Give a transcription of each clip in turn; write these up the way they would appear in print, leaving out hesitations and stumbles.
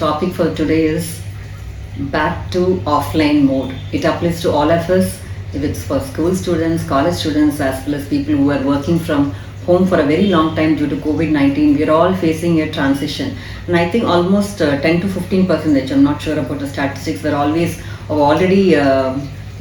topic for today is back to offline mode. It applies to all of us, if it's for school students, college students, as well as people who are working from home for a very long time due to COVID-19. We're all facing a transition. And I think almost 10 to 15%, I'm not sure about the statistics, we're always already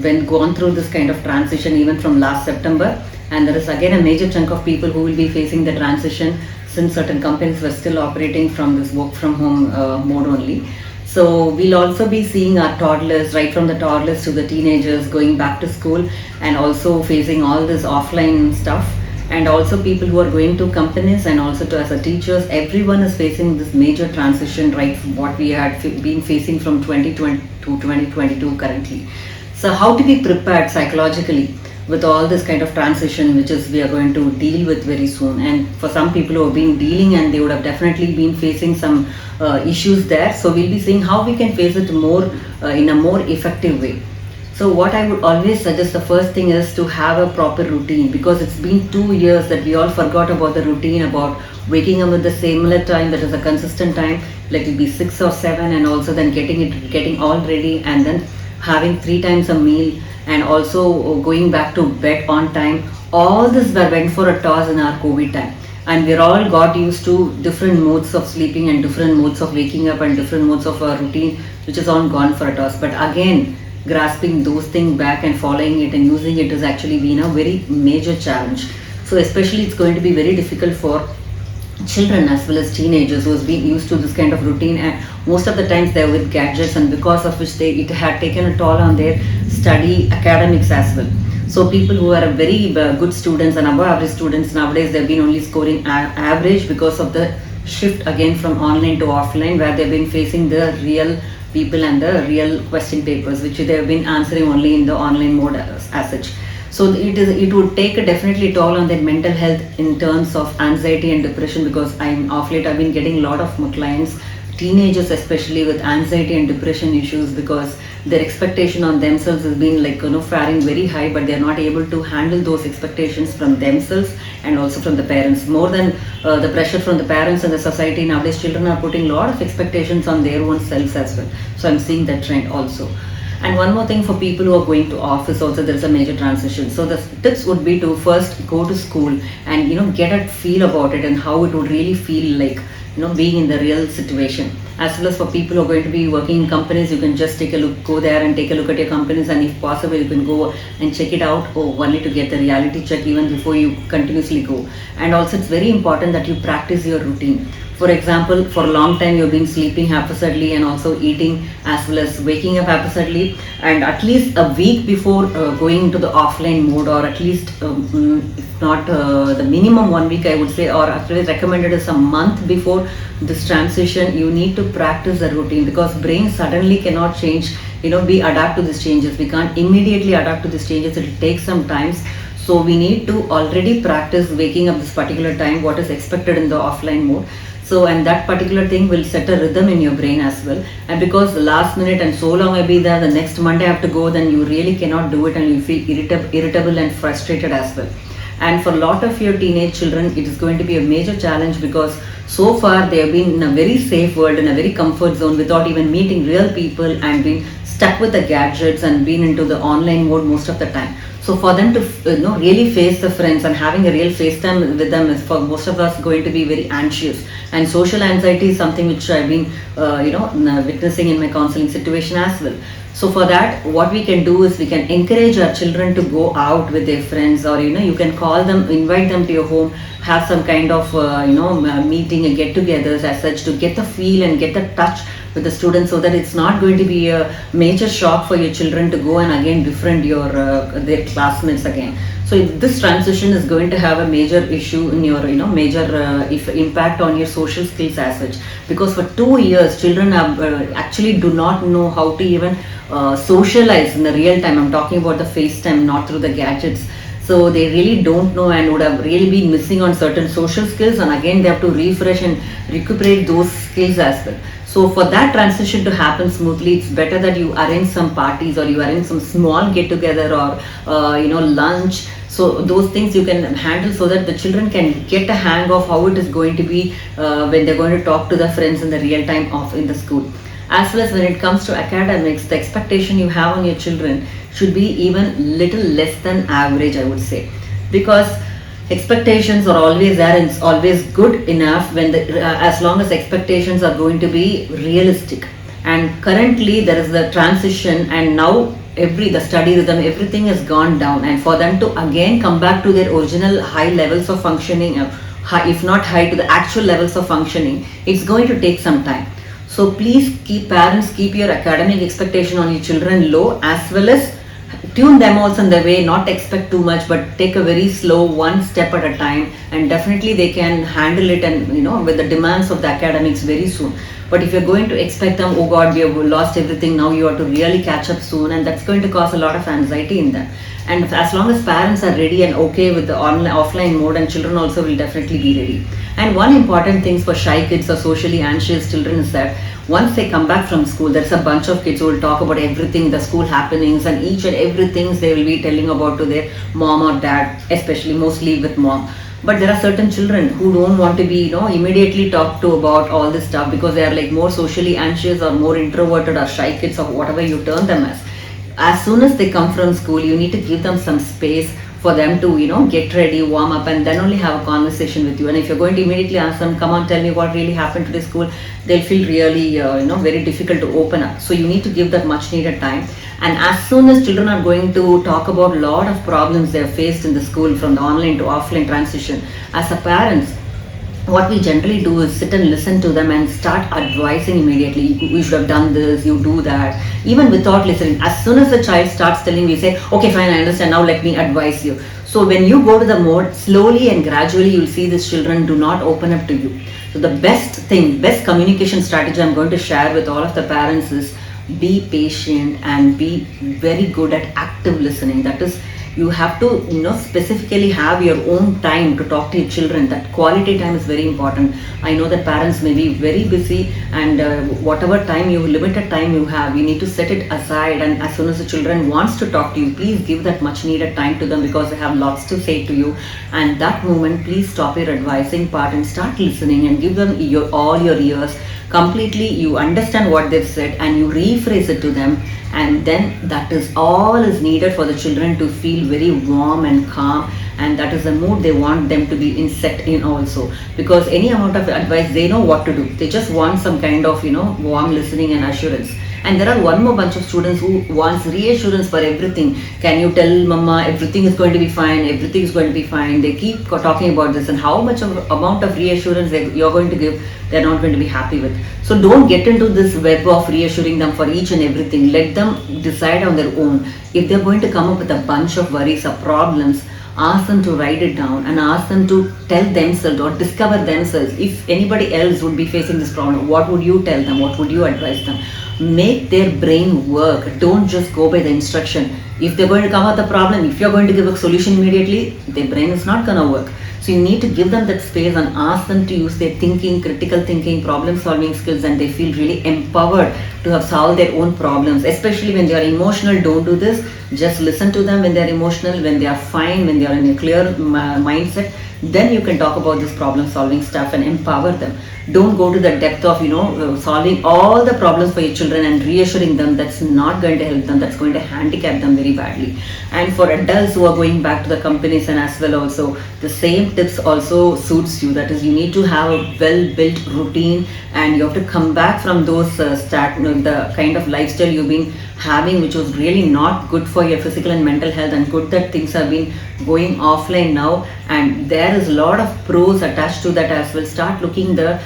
when gone through this kind of transition even from last September. And there is again a major chunk of people who will be facing the transition since certain companies were still operating from this work from home mode only. So we'll also be seeing our toddlers, right from the toddlers to the teenagers, going back to school and also facing all this offline stuff. And also people who are going to companies and also to as a teachers, everyone is facing this major transition, right, from what we had been facing from 2020 to 2022 currently. So how to be prepared psychologically with all this kind of transition, which is we are going to deal with very soon. And for some people who have been dealing, and they would have definitely been facing some issues there. So we'll be seeing how we can face it more in a more effective way. So what I would always suggest, the first thing is to have a proper routine, because it's been 2 years that we all forgot about the routine, about waking up at the similar time, that is a consistent time, like it'll be 6 or 7, and also then getting all ready, and then having 3 times a meal, and also going back to bed on time. All this went for a toss in our COVID time, and we're all got used to different modes of sleeping and different modes of waking up and different modes of our routine, which is all gone for a toss. But again, grasping those things back and following it and using it has actually been a very major challenge. So especially it's going to be very difficult for children as well as teenagers who has been used to this kind of routine, and most of the times they're with gadgets, and because of which it had taken a toll on their study academics as well. So people who are very good students and above average students, nowadays they've been only scoring average because of the shift again from online to offline, where they've been facing the real people and the real question papers, which they have been answering only in the online mode as such. So it would take a definitely toll on their mental health in terms of anxiety and depression, because I've been getting a lot of my clients, teenagers especially, with anxiety and depression issues, because their expectation on themselves has been faring very high, but they're not able to handle those expectations from themselves and also from the parents. More than the pressure from the parents and the society, nowadays children are putting a lot of expectations on their own selves as well. So I'm seeing that trend also. And one more thing, for people who are going to office also, there is a major transition. So the tips would be to first go to school and get a feel about it and how it would really feel like being in the real situation. As well as for people who are going to be working in companies, you can just go there and take a look at your companies, and if possible you can go and check it out, or only to get the reality check even before you continuously go. And also it's very important that you practice your routine. For example, for a long time you've been sleeping haphazardly and also eating as well as waking up haphazardly, and at least a week before going into the offline mode, or at least if not the minimum 1 week I would say, or actually recommended is a month before this transition, you need to practice the routine, because brain suddenly cannot change, we adapt to these changes. We can't immediately adapt to these changes, it will take some time. So we need to already practice waking up this particular time, what is expected in the offline mode. So, and that particular thing will set a rhythm in your brain as well. And because the last minute and so long I'll be there, the next Monday I have to go, then you really cannot do it, and you feel irritable and frustrated as well. And for a lot of your teenage children, it is going to be a major challenge, because so far they have been in a very safe world, in a very comfort zone, without even meeting real people, and been stuck with the gadgets and been into the online mode most of the time. So for them to really face the friends and having a real face time with them is for most of us going to be very anxious. And social anxiety is something which I've been witnessing in my counseling situation as well. So for that, what we can do is we can encourage our children to go out with their friends, or you can call them, invite them to your home, have some kind of meeting and get-togethers as such, to get the feel and get the touch with the students, so that it's not going to be a major shock for your children to go and again befriend their classmates again. So if this transition is going to have a major issue in your major impact on your social skills as such, because for 2 years children actually do not know how to even socialize in the real time. I'm talking about the FaceTime, not through the gadgets. So they really don't know, and would have really been missing on certain social skills, and again they have to refresh and recuperate those skills as well. So for that transition to happen smoothly, it's better that you arrange some parties or you arrange some small get together or lunch. So those things you can handle so that the children can get a hang of how it is going to be when they're going to talk to their friends in the real time of in the school. As well as when it comes to academics, the expectation you have on your children should be even little less than average, I would say, because expectations are always there and it's always good enough when as long as expectations are going to be realistic. And currently there is the transition, and now the study rhythm, everything has gone down, and for them to again come back to their original high levels of functioning, if not high to the actual levels of functioning, it's going to take some time. So please parents keep your academic expectation on your children low, as well as tune them also in the way, not expect too much, but take a very slow one step at a time, and definitely they can handle it, and with the demands of the academics very soon. But if you're going to expect them, oh God, we have lost everything, now you have to really catch up soon, and that's going to cause a lot of anxiety in them. And as long as parents are ready and okay with the offline mode, and children also will definitely be ready. And one important thing for shy kids or socially anxious children is that once they come back from school, there's a bunch of kids who will talk about everything, the school happenings, and each and everything they will be telling about to their mom or dad, especially mostly with mom. But there are certain children who don't want to be immediately talked to about all this stuff, because they are like more socially anxious or more introverted or shy kids or whatever you turn them as. As soon as they come from school, you need to give them some space for them to get ready, warm up, and then only have a conversation with you. And if you're going to immediately ask them, come on, tell me what really happened to the school, they'll feel really very difficult to open up. So you need to give that much needed time. And as soon as children are going to talk about a lot of problems they have faced in the school, from the online to offline transition, as a parents, what we generally do is sit and listen to them and start advising immediately. You should have done this, you do that, even without listening. As soon as the child starts telling, we say, okay, fine, I understand, now let me advise you. So when you go to the mode, slowly and gradually you'll see these children do not open up to you. So the best communication strategy I'm going to share with all of the parents is be patient and be very good at active listening. That is, you have to specifically have your own time to talk to your children. That quality time is very important. I know that parents may be very busy, and whatever limited time you have, you need to set it aside, and as soon as the children wants to talk to you, please give that much needed time to them, because they have lots to say to you. And that moment, please stop your advising part and start listening, and give them all your ears completely. You understand what they've said and you rephrase it to them, and then that is all is needed for the children to feel very warm and calm, and that is the mood they want them to be set in also. Because any amount of advice, they know what to do, they just want some kind of warm listening and assurance. And there are one more bunch of students who wants reassurance for everything. Can you tell mama everything is going to be fine, everything is going to be fine? They keep talking about this, and how much of amount of reassurance you're going to give, they're not going to be happy with. So don't get into this web of reassuring them for each and everything. Let them decide on their own. If they're going to come up with a bunch of worries or problems, ask them to write it down and ask them to tell themselves or discover themselves. If anybody else would be facing this problem, what would you tell them? What would you advise them? Make their brain work. Don't just go by the instruction. If they're going to come up with a problem, if you're going to give a solution immediately, their brain is not going to work. So you need to give them that space and ask them to use their thinking, critical thinking, problem solving skills, and they feel really empowered to have solved their own problems. Especially when they are emotional, don't do this. Just listen to them when they are emotional. When they are fine, when they are in a clear mindset, then you can talk about this problem solving stuff and empower them. Don't go to the depth of solving all the problems for your children and reassuring them. That's not going to help them. That's going to handicap them very badly. And for adults who are going back to the companies, and as well also, the same tips also suits you. That is, you need to have a well-built routine, and you have to come back from those the kind of lifestyle you've been having, which was really not good for your physical and mental health. And good that things have been going offline now, and there is a lot of pros attached to that as well. Start looking the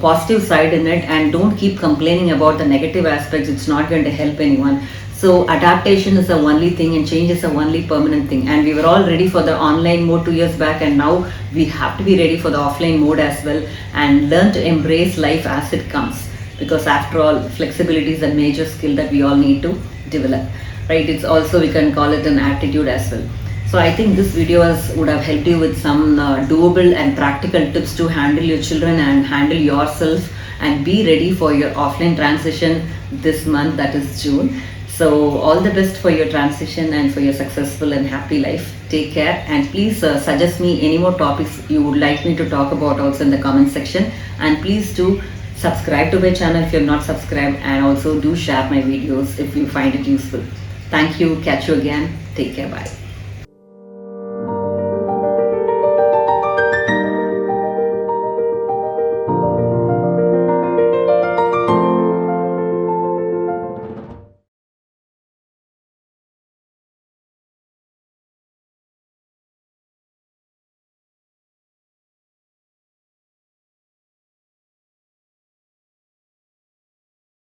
positive side in it, and don't keep complaining about the negative aspects. It's not going to help anyone. So adaptation is the only thing, and change is the only permanent thing. And we were all ready for the online mode 2 years back, and now we have to be ready for the offline mode as well, and learn to embrace life as it comes. Because after all, flexibility is a major skill that we all need to develop, right? It's also, we can call it an attitude as well. So I think this video would have helped you with some doable and practical tips to handle your children and handle yourself, and be ready for your offline transition this month, that is June. So all the best for your transition and for your successful and happy life. Take care, and please suggest me any more topics you would like me to talk about also in the comment section. And please do subscribe to my channel if you have not subscribed, and also do share my videos if you find it useful. Thank you. Catch you again. Take care. Bye.